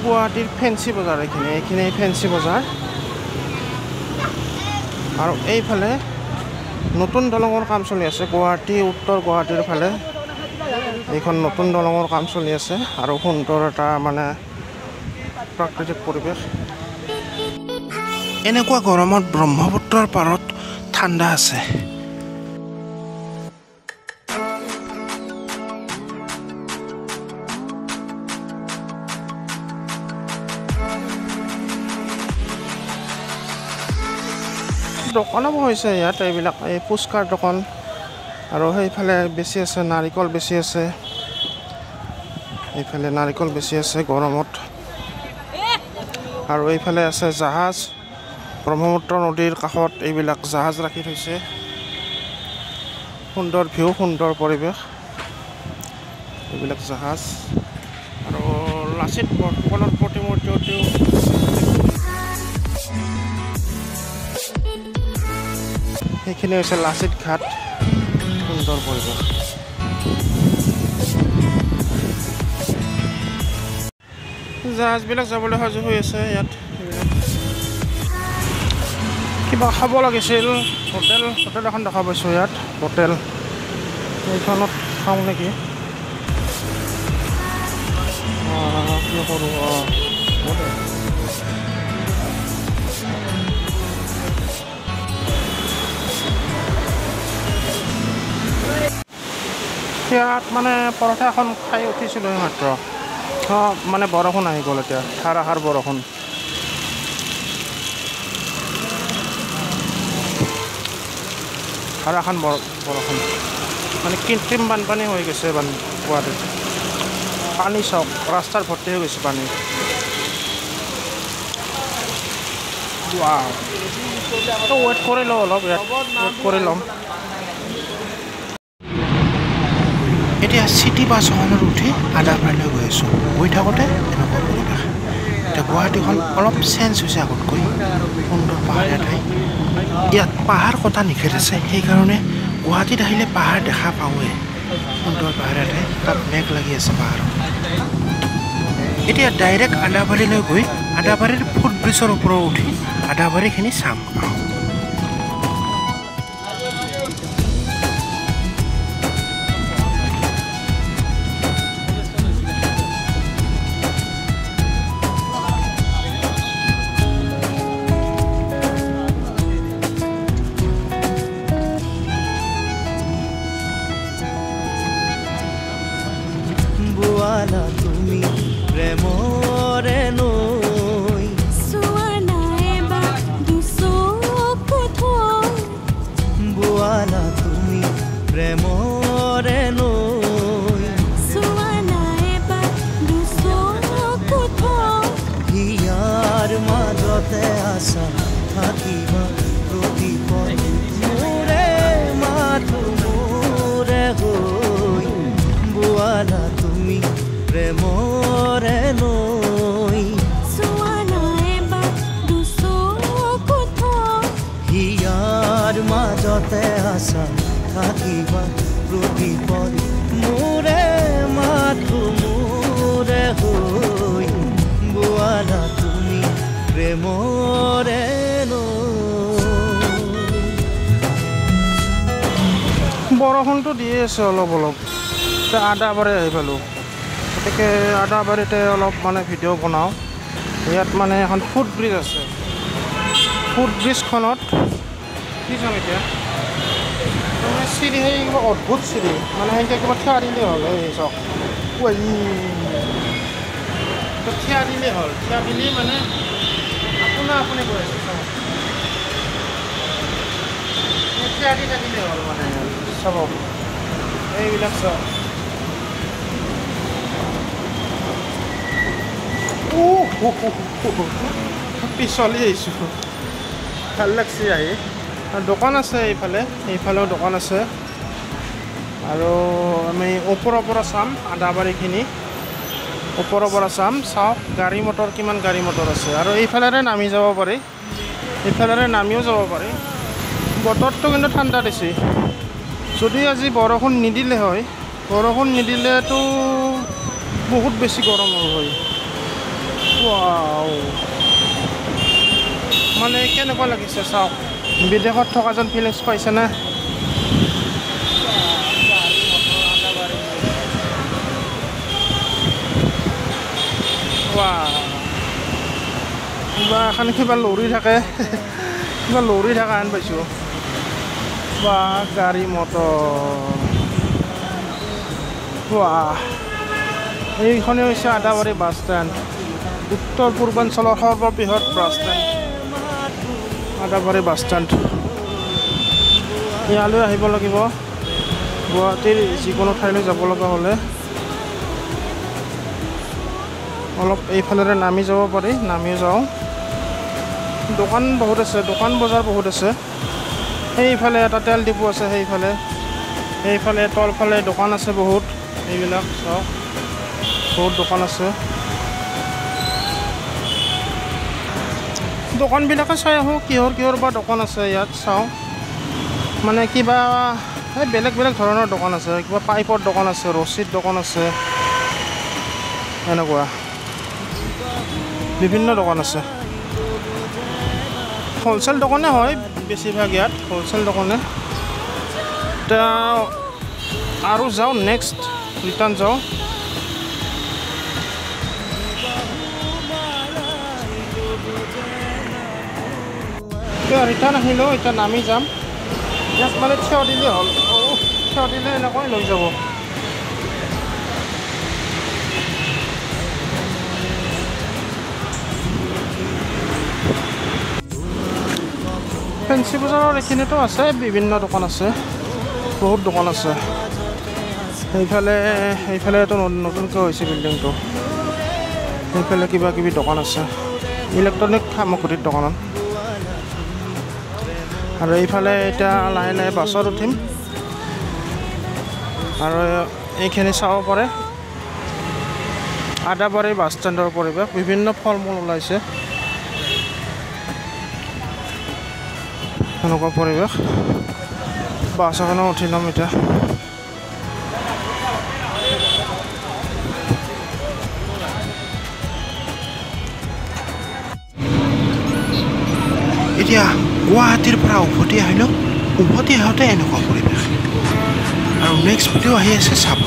গুৱাহাটীৰ ফেঞ্চি বজাৰ এইখিনি ফেঞ্চি বজাৰ আৰু এইফালে নতুন দলঙৰ কাম চলি আছে গুৱাহাটী উত্তৰ গুৱাহাটীৰ ফালে এইখন নতুন দলঙৰ কাম চলি আছে আৰু সুন্দৰ এটা মানে প্ৰাকৃতিক পৰিৱেশ এনেকুৱা গৰমত ব্ৰহ্মপুত্ৰৰ পাৰত ঠাণ্ডা আছে দোকানো বহিছে ইয়াত এইবিলাক এই ফুচকাৰ দোকান আৰু সেইফালে বেছি আছে নাৰিকল বেছি আছে এইফালে নাৰিকল বেছি আছে গৰমত আৰু এইফালে আছে জাহাজ ব্ৰহ্মপুত্ৰ নদীৰ কাষত এইবিলাক জাহাজ ৰাখি থৈছে সুন্দৰ ভিউ সুন্দৰ পৰিৱেশ এইবিলাক জাহাজ আৰু লাচিত বৰফুকনৰ প্ৰতিমূৰ্তিও সেইখিনি হৈছে লাচিত ঘাট সুন্দৰ পৰিৱেশ জাহাজবিলাক যাবলৈ সাজু হৈ আছে ইয়াত কিবা খাব লাগিছিল হোটেল এখন দেখা পাইছোঁ ইয়াত হোটেল এইখনত খাওঁ নেকি কি কৰোঁ ইয়াত মানে পৰঠা এখন খাই উঠিছিলোঁ মাত্ৰ মানে বৰষুণ আহি গ'ল এতিয়া ধাৰাসাৰ বৰষুণ ধাৰাসাৰ বৰষুণ মানে কৃত্ৰিম বানপানী হৈ গৈছে গুৱাহাটীত পানী চাওক ৰাস্তাৰ ভৰ্তি হৈ গৈছে পানী ৱেইট কৰি লওঁ অলপ ইয়াত ৱেইট কৰি ল'ম এতিয়া চিটি বাছ এখনত উঠি আদাবাৰীলৈ গৈ আছোঁ গৈ থাকোঁতে এনেকুৱা পৰিৱেশ এতিয়া গুৱাহাটীখন অলপ চেঞ্জ হৈছে আগতকৈ সুন্দৰ পাহাৰীয়া ঠাই ইয়াত পাহাৰ কটা নিষেধ আছে সেইকাৰণে গুৱাহাটীত আহিলে পাহাৰ দেখা পাওঁৱে সুন্দৰ পাহাৰীয়া ঠাই তাত মেঘ লাগি আছে পাহাৰত এতিয়া ডাইৰেক্ট আদাবাৰীলৈ গৈ আদাবাৰীৰ ফুটব্ৰিজৰ ওপৰত উঠি আদাবাৰীখিনি চাম তুমি প্ৰেমৰে নৈ সুৱানা এবা দুচকুত বোৱালা তুমি প্ৰেমৰে নৈ সুৱানা এবা দুচকুত হিয়াৰ মাজতে আছা থাকিবা প্ৰতিপদ মোৰে মাথো মোৰে হৈ বোৱালা তুমি প্ৰেমৰে নৈ সুৱানা এবা দুচকুত হিয়াৰ মাজতে আছা থাকিবা প্ৰতিপদ মোৰে মাথো মোৰে হৈ বোৱালা তুমি প্ৰেমৰে বৰষুণটো দিয়ে আছে অলপ এতিয়া আদাবাৰী আহি পালোঁ গতিকে আদাবাৰীতে অলপ মানে ভিডিঅ' বনাওঁ ইয়াত মানে এখন ফুট ব্ৰিজ আছে ফুট ব্ৰিজখনত কি যাম এতিয়া মানে চিৰি সেই কিবা অদ্ভুত চিৰি মানে সেনেকৈ কিবা থিয়া দিলেই হ'ল এই চাওক থিয়া দিলেই হ'ল থিয়া দিলেই মানে আপুনি গৈ আছে চাওক থিয়া দি থাকিলেই হ'ল মানে চাব এইবিলাক চাওক পিছলি আহিছোঁ ভাল লাগছে আহি দোকান আছে এইফালেও দোকান আছে আৰু আমি ওপৰৰ পৰা চাম আদাবাৰীখিনি ওপৰৰ পৰা চাওক গাড়ী মটৰ কিমান গাড়ী মটৰ আছে আৰু এইফালেৰে নামি যাব পাৰি এইফালেৰে নামিও যাব পাৰি বতৰটো কিন্তু ঠাণ্ডা দিছে যদি আজি বৰষুণ নিদিলে হয় বৰষুণ নিদিলেতো বহুত বেছি গৰম হ'ল হয় ৱাও মানে কেনেকুৱা লাগিছে চাওক বিদেশত থকা যেন ফিলিংছ পাইছেনে কিবা এখন কিবা লৰি থাকে কিবা লৰি থকা হেন পাইছোঁ বা গাড়ী মটৰ এইখনে হৈছে আদাবাৰী বাছ ষ্টেণ্ড উত্তৰ পূৰ্বাঞ্চলৰ সৰ্ববৃহৎ bus stand Adabari bus stand ইয়ালৈ আহিব লাগিব গুৱাহাটীৰ যিকোনো ঠাইলৈ যাব লগা হ'লে অলপ এইফালেৰে নামি যাব পাৰি নামি যাওঁ দোকান বহুত আছে দোকান বজাৰ বহুত আছে সেইফালে এটা তেল ডিপু আছে সেইফালে তলফালে দোকান আছে বহুত এইবিলাক চাওক বহুত দোকান আছে দোকানবিলাকে চাই আহোঁ কিহৰ বা দোকান আছে ইয়াত চাওঁ মানে কিবা বেলেগ বেলেগ ধৰণৰ দোকান আছে কিবা পাইপৰ দোকান আছে ৰছীৰ দোকান আছে এনেকুৱা বিভিন্ন দোকান আছে হ'লচেল দোকানে হয় বেছিভাগ ইয়াত হ'লচেল দোকানে এতিয়া আৰু যাওঁ নেক্সট ৰিটাৰ্ণ যাওঁ ৰিটাৰ্ণ আহিলোঁ এতিয়া নামি যাম ইয়াত মানে থিয় দিলে হ'ল থিয় দিলে এনেকৈ লৈ যাব ফেঞ্চি বজাৰৰ এইখিনিতো আছে বিভিন্ন দোকান আছে বহুত দোকান আছে সেইফালেতো নতুনকৈ হৈছে বিল্ডিংটো সেইফালে কিবা কিবি দোকান আছে ইলেক্ট্ৰনিক সামগ্ৰীৰ দোকানত আৰু এইফালে এতিয়া লাহে লাহে বাছত উঠিম আৰু এইখিনি চাব পাৰে আদাবাৰী বাছ ষ্টেণ্ডৰ পৰিৱেশ বিভিন্ন ফল মূল ওলাইছে এনেকুৱা পৰিৱেশ বাছ এখনো উঠি ল'ম এতিয়া এতিয়া গুৱাহাটীৰ পৰা উভতি আহিলোঁ উভতি আহোঁতে এনেকুৱা পৰিৱেশ আৰু নেক্সট ভিডিঅ' আহি আছে চাব